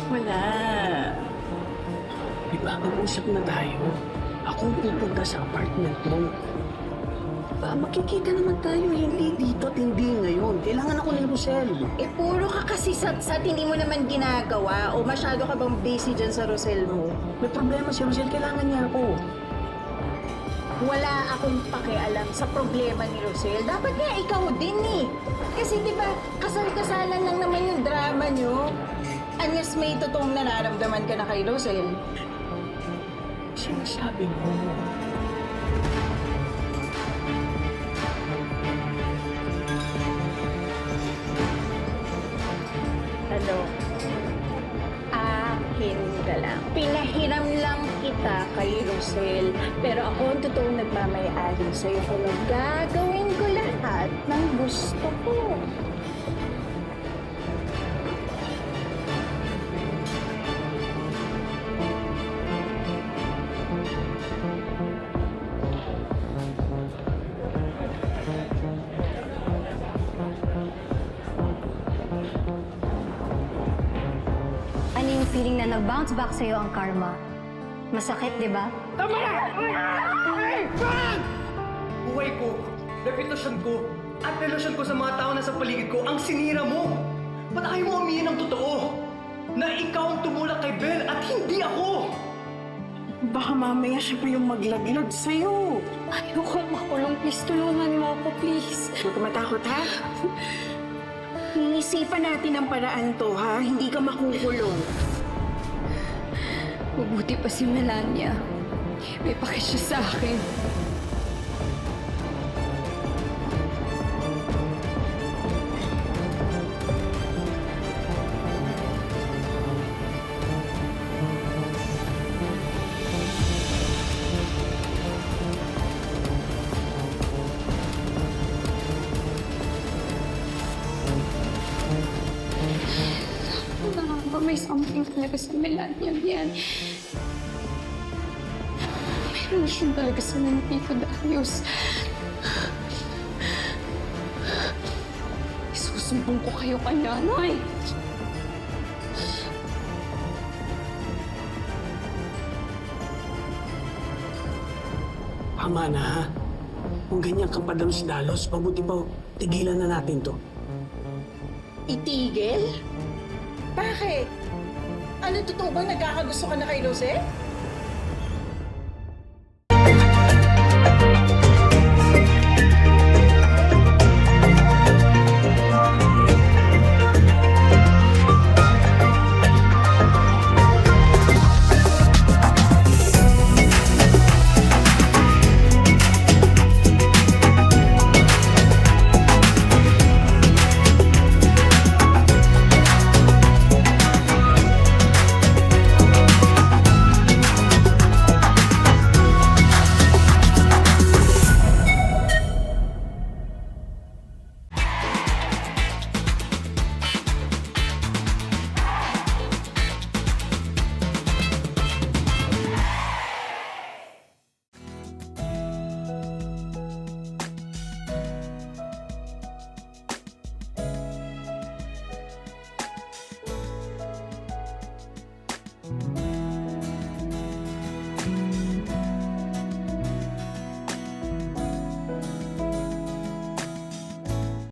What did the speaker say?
Wala. Diba, mag-usap na tayo. Ako ang pupunta sa apartment mo. Diba, makikita naman tayo, hindi dito at hindi ngayon. Kailangan ako ni Rosel. Eh, puro ka kasi sat-sat, hindi mo naman ginagawa o masyado ka bang busy dyan sa Rosel mo? May problema si Rosel, kailangan niya ako. Wala akong pakialam sa problema ni Rosel. Dapat nga ikaw din eh. Kasi di ba, kasal-kasalan lang naman yung drama nyo. Anyas may totoong nararamdaman ka na kay Rosel. Sinasabi mo. Ano? Akin ka lang. Pinahiram lang kita kay Rosel. Pero ako ang totoong nagmamayari sa'yo kung gagawin ko lahat ng gusto ko. Ano yung feeling na nag-bounce back sa'yo ang karma? Masakit, di ba? Tama na! Buhay ko, reputasyon ko, at relasyon ko sa mga tao na sa paligid ko ang sinira mo! Ba't ayaw mo aminin ng totoo? Na ikaw ang tumulak kay Belle at hindi ako! Baka mamaya siya pa yung maglaglag sa'yo. Ayoko makulong. Please, tulungan mo ako, please. Huwag ka matakot, ha? Iisipan natin ang paraan to, ha? Hindi ka makukulong. Mabuti pa si Melania. May paki siya sa akin. May something talaga sa Melania yan. May relasyon talaga sa ng Tito Darius. Isusumbong ko kayo kay nanay. Tama na, ha? Kung ganyan kang padalos-dalos, mabuti pa, tigilan na natin to. Itigil? Bakit? Ano, totoo bang nagkakagusto ka na kay Rosel?